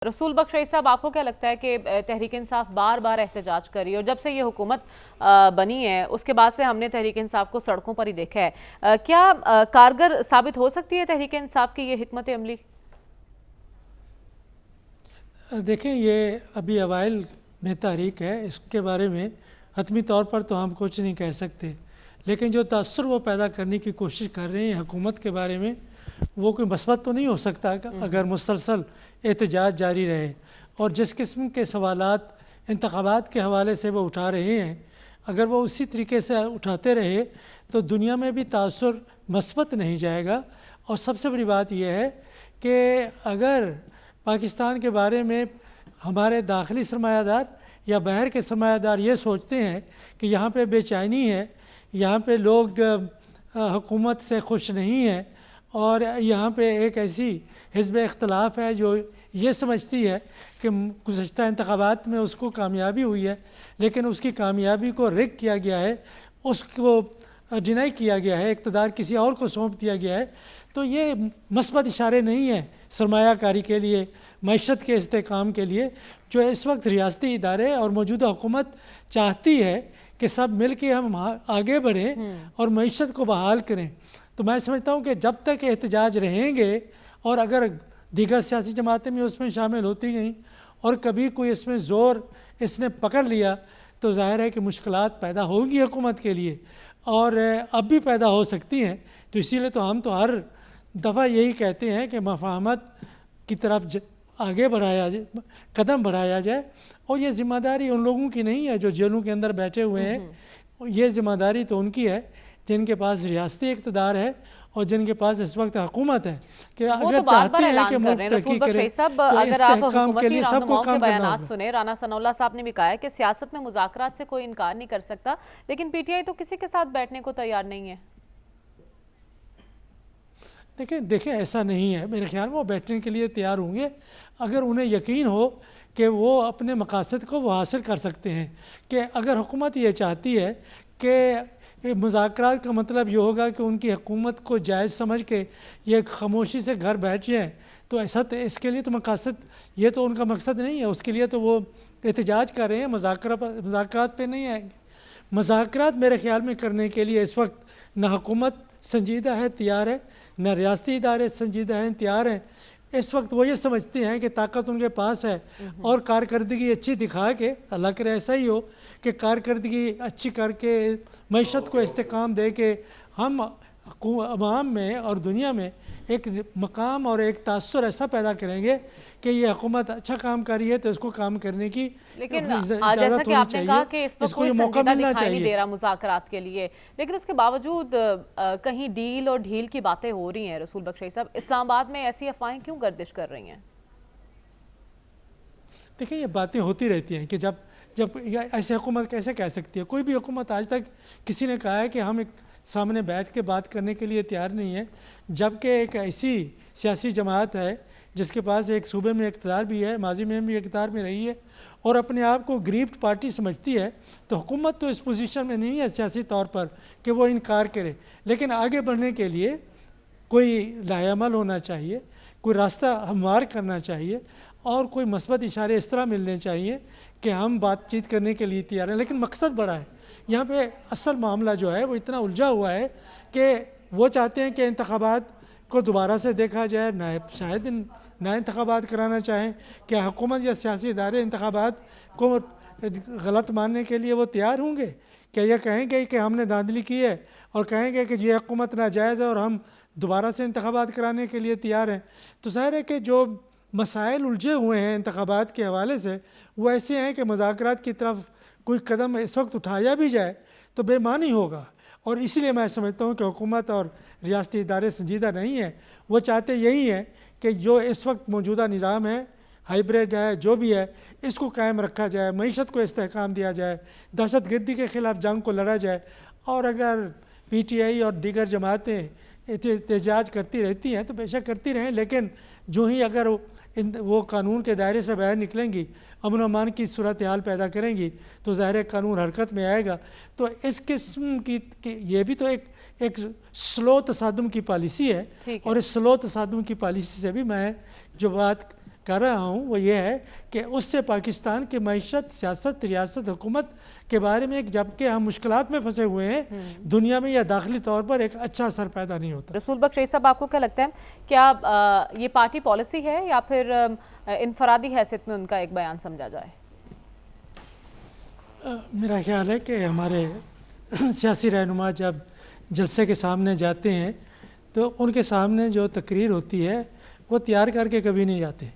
رسول بخش رئیس صاحب، آپ کو کیا لگتا ہے کہ تحریک انصاف بار بار احتجاج کر رہی ہے اور جب سے یہ حکومت بنی ہے اس کے بعد سے ہم نے تحریک انصاف کو سڑکوں پر ہی دیکھا ہے، کیا کارگر ثابت ہو سکتی ہے تحریک انصاف کی یہ حکمت عملی؟ دیکھیں، یہ ابھی اوائل میں تحریک ہے، اس کے بارے میں حتمی طور پر تو ہم کچھ نہیں کہہ سکتے، لیکن جو تاثر وہ پیدا کرنے کی کوشش کر رہے ہیں حکومت کے بارے میں، وہ کوئی مثبت تو نہیں ہو سکتا اگر مسلسل احتجاج جاری رہے، اور جس قسم کے سوالات انتخابات کے حوالے سے وہ اٹھا رہے ہیں، اگر وہ اسی طریقے سے اٹھاتے رہے تو دنیا میں بھی تاثر مثبت نہیں جائے گا۔ اور سب سے بڑی بات یہ ہے کہ اگر پاکستان کے بارے میں ہمارے داخلی سرمایہ دار یا باہر کے سرمایہ دار یہ سوچتے ہیں کہ یہاں پہ بے چینی ہے، یہاں پہ لوگ حکومت سے خوش نہیں ہیں، اور یہاں پہ ایک ایسی حزب اختلاف ہے جو یہ سمجھتی ہے کہ گزشتہ انتخابات میں اس کو کامیابی ہوئی ہے، لیکن اس کی کامیابی کو ریگ کیا گیا ہے، اس کو ڈینائی کیا گیا ہے، اقتدار کسی اور کو سونپ دیا گیا ہے، تو یہ مثبت اشارے نہیں ہیں سرمایہ کاری کے لیے، معیشت کے استحکام کے لیے۔ جو اس وقت ریاستی ادارے اور موجودہ حکومت چاہتی ہے کہ سب مل کے ہم آگے بڑھیں اور معیشت کو بحال کریں، تو میں سمجھتا ہوں کہ جب تک احتجاج رہیں گے، اور اگر دیگر سیاسی جماعتیں بھی اس میں شامل ہوتی گئیں اور کبھی کوئی اس میں زور اس نے پکڑ لیا، تو ظاہر ہے کہ مشکلات پیدا ہوں گی حکومت کے لیے، اور اب بھی پیدا ہو سکتی ہیں۔ تو اسی لیے تو ہم تو ہر دفعہ یہی کہتے ہیں کہ مفاہمت کی طرف آگے بڑھایا جائے، قدم بڑھایا جائے، اور یہ ذمہ داری ان لوگوں کی نہیں ہے جو جیلوں کے اندر بیٹھے ہوئے ہیں، یہ ذمہ داری تو ان کی ہے جن کے پاس ریاستی اقتدار ہے اور جن کے پاس اس وقت حکومت ہے، کہ اگر چاہتے ہیں کہ ملک ترقی کرے تو استحکام کے لیے سب کو کام کرنا ہوگا۔ سنیں، رانا ثناء اللہ صاحب نے بھی کہا ہے کہ سیاست میں مذاکرات سے کوئی انکار نہیں کر سکتا، لیکن پی ٹی آئی تو کسی کے ساتھ بیٹھنے کو تیار نہیں ہے۔ دیکھیں ایسا نہیں ہے، میرے خیال میں وہ بیٹھنے کے لیے تیار ہوں گے اگر انہیں یقین ہو کہ وہ اپنے مقاصد کو وہ حاصل کر سکتے ہیں۔ کہ اگر حکومت یہ چاہتی ہے کہ مذاکرات کا مطلب یہ ہوگا کہ ان کی حکومت کو جائز سمجھ کے یہ خاموشی سے گھر بیٹھ جائیں، تو ایسا تو اس کے لیے تو مقاصد، یہ تو ان کا مقصد نہیں ہے، اس کے لیے تو وہ احتجاج کر رہے ہیں، مذاکرات پہ نہیں آئیں گے۔ مذاکرات میرے خیال میں کرنے کے لیے اس وقت نہ حکومت سنجیدہ ہے، تیار ہے، نہ ریاستی ادارے سنجیدہ ہیں، تیار ہیں۔ اس وقت وہ یہ سمجھتے ہیں کہ طاقت ان کے پاس ہے، اور کارکردگی اچھی دکھا کے، اللہ کرے ایسا ہی ہو کہ کارکردگی اچھی کر کے معیشت کو استحکام دے کے ہم عوام میں اور دنیا میں ایک مقام اور ایک تاثر ایسا پیدا کریں گے کہ یہ حکومت اچھا کام کر رہی ہے تو اس کو کام کرنے کی لیکن اجازت جیسا کہ آپ نے کہا کہ اس اس وقت کو یہ کوئی موقع سنجیدہ ملنا دکھائی نہیں دے چاہیے۔ رہا مذاکرات کے لیے، لیکن اس کے باوجود کہیں ڈیل اور ڈھیل کی باتیں ہو رہی ہیں۔ رسول بخش رئیس صاحب، اسلام آباد میں ایسی افواہیں کیوں گردش کر رہی ہیں؟ دیکھیں، یہ باتیں ہوتی رہتی ہیں کہ جب ایسے حکومت کیسے کہہ سکتی ہے؟ کوئی بھی حکومت آج تک کسی نے کہا ہے کہ ہم ایک سامنے بیٹھ کے بات کرنے کے لیے تیار نہیں ہے، جبکہ ایک ایسی سیاسی جماعت ہے جس کے پاس ایک صوبے میں اقتدار بھی ہے، ماضی میں بھی اقتدار میں رہی ہے، اور اپنے آپ کو گریفڈ پارٹی سمجھتی ہے، تو حکومت تو اس پوزیشن میں نہیں ہے سیاسی طور پر کہ وہ انکار کرے، لیکن آگے بڑھنے کے لیے کوئی لائحہ عمل ہونا چاہیے، کوئی راستہ ہموار کرنا چاہیے، اور کوئی مثبت اشارے اس طرح ملنے چاہیے کہ ہم بات چیت کرنے کے لیے تیار ہیں، لیکن مقصد بڑا ہے۔ یہاں پہ اصل معاملہ جو ہے وہ اتنا الجھا ہوا ہے کہ وہ چاہتے ہیں کہ انتخابات کو دوبارہ سے دیکھا جائے، شاید نئے انتخابات کرانا چاہیں۔ کیا حکومت یا سیاسی ادارے انتخابات کو غلط ماننے کے لیے وہ تیار ہوں گے؟ کیا یہ کہیں گے کہ ہم نے دھاندلی کی ہے، اور کہیں گے کہ یہ حکومت ناجائز ہے اور ہم دوبارہ سے انتخابات کرانے کے لیے تیار ہیں؟ تو ظاہر ہے کہ جو مسائل الجھے ہوئے ہیں انتخابات کے حوالے سے، وہ ایسے ہیں کہ مذاکرات کی طرف کوئی قدم اس وقت اٹھایا بھی جائے تو بے معنی ہوگا، اور اس لیے میں سمجھتا ہوں کہ حکومت اور ریاستی ادارے سنجیدہ نہیں ہیں۔ وہ چاہتے یہی ہیں کہ جو اس وقت موجودہ نظام ہے، ہائیبریڈ ہے، جو بھی ہے، اس کو قائم رکھا جائے، معیشت کو استحکام دیا جائے، دہشت گردی کے خلاف جنگ کو لڑا جائے، اور اگر پی ٹی آئی اور دیگر جماعتیں احتجاج کرتی رہتی ہیں تو بے شک کرتی رہیں، لیکن جو ہی اگر وہ قانون کے دائرے سے باہر نکلیں گی، امن و امان کی صورتحال پیدا کریں گی، تو ظاہر قانون حرکت میں آئے گا۔ تو اس قسم کی یہ بھی تو ایک سلو تصادم کی پالیسی ہے، اور اس سلو تصادم کی پالیسی سے بھی میں جو بات کر رہا ہوں وہ یہ ہے کہ اس سے پاکستان کی معیشت، سیاست، ریاست، حکومت کے بارے میں جبکہ ہم مشکلات میں پھنسے ہوئے ہیں دنیا میں، یا داخلی طور پر ایک اچھا اثر پیدا نہیں ہوتا۔ رسول بخش رئیس صاحب، آپ کو کیا لگتا ہے کیا یہ پارٹی پالیسی ہے یا پھر انفرادی حیثیت میں ان کا ایک بیان سمجھا جائے؟ میرا خیال ہے کہ ہمارے سیاسی رہنما جب جلسے کے سامنے جاتے ہیں تو ان کے سامنے جو تقریر ہوتی ہے وہ تیار کر کے کبھی نہیں جاتے،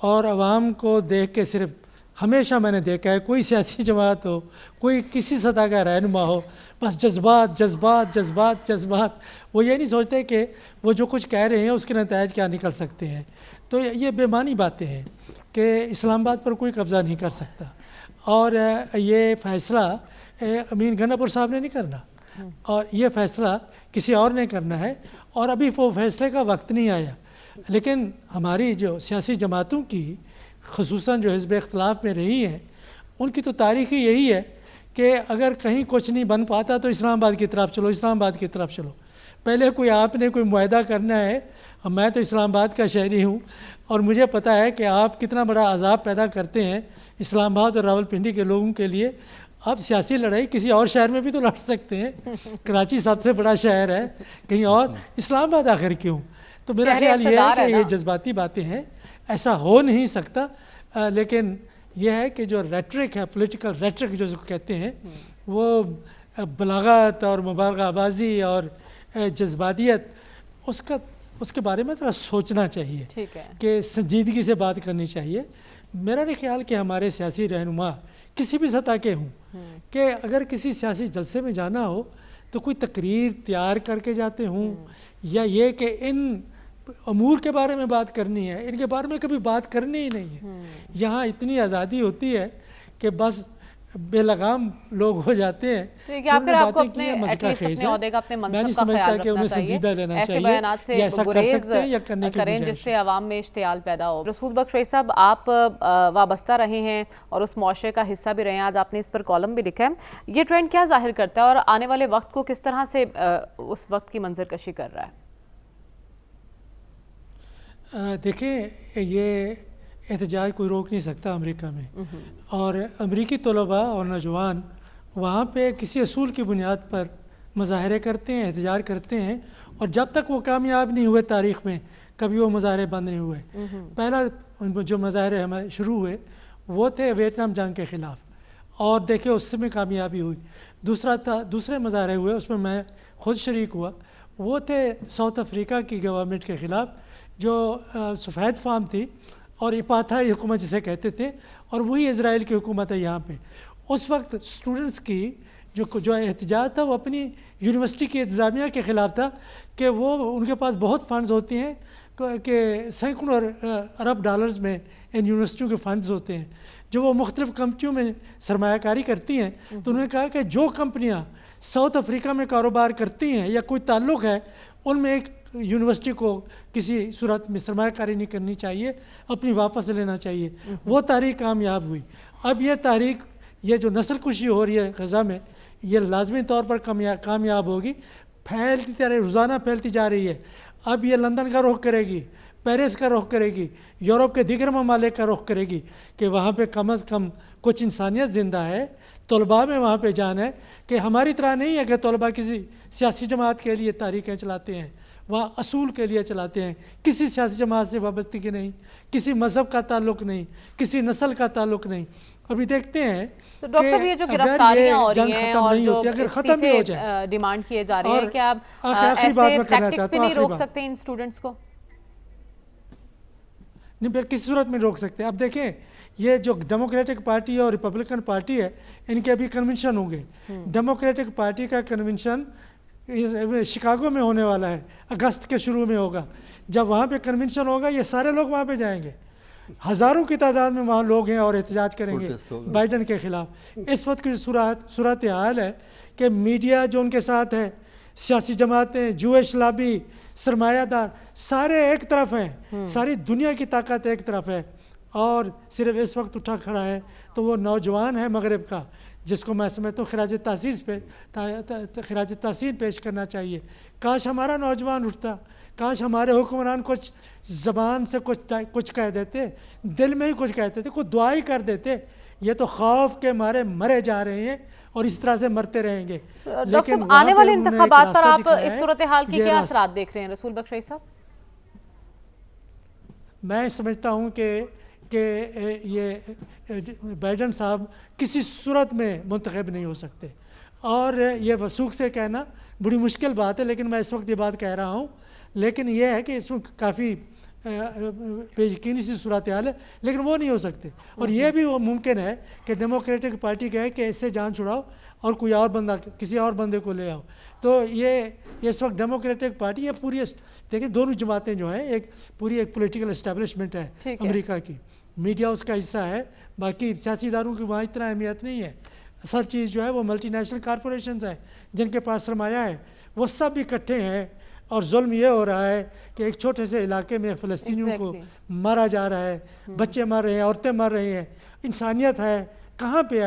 اور عوام کو دیکھ کے صرف ہمیشہ میں نے دیکھا ہے کوئی سیاسی جماعت ہو، کوئی کسی سطح کا رہنما ہو، بس جذبات جذبات جذبات جذبات، وہ یہ نہیں سوچتے کہ وہ جو کچھ کہہ رہے ہیں اس کے نتائج کیا نکل سکتے ہیں۔ تو یہ بے معنی باتیں ہیں کہ اسلام آباد پر کوئی قبضہ نہیں کر سکتا، اور یہ فیصلہ امین گناپور صاحب نے نہیں کرنا، اور یہ فیصلہ کسی اور نے کرنا ہے، اور ابھی وہ فیصلے کا وقت نہیں آیا۔ لیکن ہماری جو سیاسی جماعتوں کی، خصوصاً جو حزب اختلاف میں رہی ہیں، ان کی تو تاریخ ہی یہی ہے کہ اگر کہیں کچھ نہیں بن پاتا تو اسلام آباد کی طرف چلو، اسلام آباد کی طرف چلو۔ پہلے آپ نے کوئی معاہدہ کرنا ہے، میں تو اسلام آباد کا شہری ہوں اور مجھے پتہ ہے کہ آپ کتنا بڑا عذاب پیدا کرتے ہیں اسلام آباد اور راولپنڈی کے لوگوں کے لیے۔ آپ سیاسی لڑائی کسی اور شہر میں بھی تو لڑ سکتے ہیں، کراچی سب سے بڑا شہر ہے، کہیں اور اسلام آباد آخر کیوں؟ تو میرا خیال یہ ہے کہ یہ جذباتی باتیں ہیں، ایسا ہو نہیں سکتا۔ لیکن یہ ہے کہ جو ریٹرک ہے، پولیٹیکل ریٹرک جو کہتے ہیں، وہ بلاغت اور مبالغہ بازی اور جذباتیت، اس کے بارے میں ذرا سوچنا چاہیے کہ سنجیدگی سے بات کرنی چاہیے۔ میرا نہیں خیال کہ ہمارے سیاسی رہنما کسی بھی سطح کے ہوں کہ اگر کسی سیاسی جلسے میں جانا ہو تو کوئی تقریر تیار کر کے جاتے ہوں، یا یہ کہ ان امور کے بارے میں بات کرنی ہے، ان کے بارے میں کبھی بات کرنی ہی نہیں ہے۔ یہاں اتنی آزادی ہوتی ہے کہ بس بے لگام لوگ ہو جاتے ہیں۔ یا پھر آپ کو اپنے عہدے کا، اپنے منصب کا خیال رکھنا چاہیے، ایسے بیانات سے گریز کریں جس سے عوام میں اشتعال پیدا ہو۔ رسول بخش رئیس صاحب، آپ وابستہ رہے ہیں اور اس معاشرے کا حصہ بھی رہے ہیں، آج آپ نے اس پر کالم بھی لکھا ہے، یہ ٹرینڈ کیا ظاہر کرتا ہے اور آنے والے وقت کو کس طرح سے اس وقت کی منظر کشی کر رہا ہے؟ دیکھیں، یہ احتجاج کوئی روک نہیں سکتا امریکہ میں، اور امریکی طلباء اور نوجوان وہاں پہ کسی اصول کی بنیاد پر مظاہرے کرتے ہیں، احتجاج کرتے ہیں، اور جب تک وہ کامیاب نہیں ہوئے تاریخ میں کبھی وہ مظاہرے بند نہیں ہوئے۔ پہلا جو مظاہرے ہمارے شروع ہوئے وہ تھے ویتنام جنگ کے خلاف، اور دیکھیں اس میں کامیابی ہوئی۔ دوسرے مظاہرے ہوئے، اس میں میں خود شریک ہوا، وہ تھے ساؤتھ افریقہ کی گورنمنٹ کے خلاف جو سفید فام تھی اور اپاتھائی حکومت جسے کہتے تھے، اور وہی اسرائیل کی حکومت ہے یہاں پہ۔ اس وقت اسٹوڈنٹس کی جو احتجاج تھا وہ اپنی یونیورسٹی کی انتظامیہ کے خلاف تھا کہ وہ ان کے پاس بہت فنڈز ہوتے ہیں کہ سینکڑوں ارب ڈالرز میں ان یونیورسٹیوں کے فنڈز ہوتے ہیں جو وہ مختلف کمپنیوں میں سرمایہ کاری کرتی ہیں۔ تو انہوں نے کہا کہ جو کمپنیاں ساؤتھ افریقہ میں کاروبار کرتی ہیں یا کوئی تعلق ہے، ان میں ایک یونیورسٹی کو کسی صورت میں سرمایہ کاری نہیں کرنی چاہیے، اپنی واپس لینا چاہیے۔ وہ تحریک کامیاب ہوئی۔ اب یہ تحریک، یہ جو نسل کشی ہو رہی ہے غزہ میں، یہ لازمی طور پر کامیاب ہوگی، روزانہ پھیلتی جا رہی ہے۔ اب یہ لندن کا رخ کرے گی، پیرس کا رخ کرے گی، یورپ کے دیگر ممالک کا رخ کرے گی کہ وہاں پہ کم از کم کچھ انسانیت زندہ ہے، طلباء میں وہاں پہ جان ہے، کہ ہماری طرح نہیں ہے کہ طلباء کسی سیاسی جماعت کے لیے تحریکیں چلاتے ہیں، وہاں اصول کے لیے چلاتے ہیں، کسی سیاسی جماعت سے وابستگی نہیں، کسی مذہب کا تعلق نہیں، کسی نسل کا تعلق نہیں۔ ابھی دیکھتے ہیں تو ڈاکٹر صاحب، یہ جو گرفتاریاں ہو رہی ہیں اور جو استعفے ڈیمانڈ کیے جا رہے ہیں، کیا آپ ایسے ٹیکٹکس بھی نہیں روک سکتے ان اسٹوڈنٹس کو؟ نہیں، پھر کسی صورت میں روک سکتے ہیں۔ اب دیکھیں، یہ جو ڈیموکریٹک پارٹی اور ریپبلکن پارٹی ہے، ان کے ابھی کنونشن ہوں گے۔ ڈیموکریٹک پارٹی کا کنونشن شکاگو میں ہونے والا ہے، اگست کے شروع میں ہوگا۔ جب وہاں پہ کنونشن ہوگا، یہ سارے لوگ وہاں پہ جائیں گے، ہزاروں کی تعداد میں وہاں لوگ ہیں اور احتجاج کریں گے بائیڈن کے خلاف۔ اس وقت کی صورت حال ہے کہ میڈیا جو ان کے ساتھ ہے، سیاسی جماعتیں، جوئش لابی، سرمایہ دار، سارے ایک طرف ہیں، ساری دنیا کی طاقت ایک طرف ہے، اور صرف اس وقت اٹھا کھڑا ہے تو وہ نوجوان ہے مغرب کا، جس کو میں سمجھتا ہوں خراج تحسین پیش کرنا چاہیے۔ کاش ہمارا نوجوان اٹھتا، کاش ہمارے حکمران کچھ زبان سے کچھ کہہ دیتے، دل میں ہی کچھ کہتے تھے، کوئی دعا ہی کر دیتے. یہ تو خوف کے مارے مرے جا رہے ہیں اور اس طرح سے مرتے رہیں گے. ڈاکٹر صاحب آنے والے انتخابات پر آپ اس صورتحال کی کیا اثرات دیکھ رہے ہیں رسول بخش رئیس صاحب؟ میں سمجھتا ہوں کہ یہ بائیڈن صاحب کسی صورت میں منتخب نہیں ہو سکتے، اور یہ وثوق سے کہنا بڑی مشکل بات ہے، لیکن میں اس وقت یہ بات کہہ رہا ہوں. لیکن یہ ہے کہ اس میں کافی بے یقینی سی صورتحال ہے، لیکن وہ نہیں ہو سکتے. اور یہ بھی وہ ممکن ہے کہ ڈیموکریٹک پارٹی کہے کہ اس سے جان چھڑاؤ اور کوئی اور بندہ، کسی اور بندے کو لے آؤ. تو یہ اس وقت ڈیموکریٹک پارٹی یہ پوری، دیکھیں دونوں جماعتیں جو ہیں ایک پوری ایک پولیٹیکل اسٹیبلشمنٹ ہے امریکہ کی، میڈیا اس کا حصہ ہے، باقی سیاسی اداروں کی وہاں اتنا اہمیت نہیں ہے. اصل چیز جو ہے وہ ملٹی نیشنل کارپوریشنز ہیں جن کے پاس سرمایہ ہے، وہ سب اکٹھے ہیں. اور ظلم یہ ہو رہا ہے کہ ایک چھوٹے سے علاقے میں فلسطینیوں کو مارا جا رہا ہے، بچے مر رہے ہیں، عورتیں مر رہی ہیں. انسانیت ہے کہاں پہ ہے؟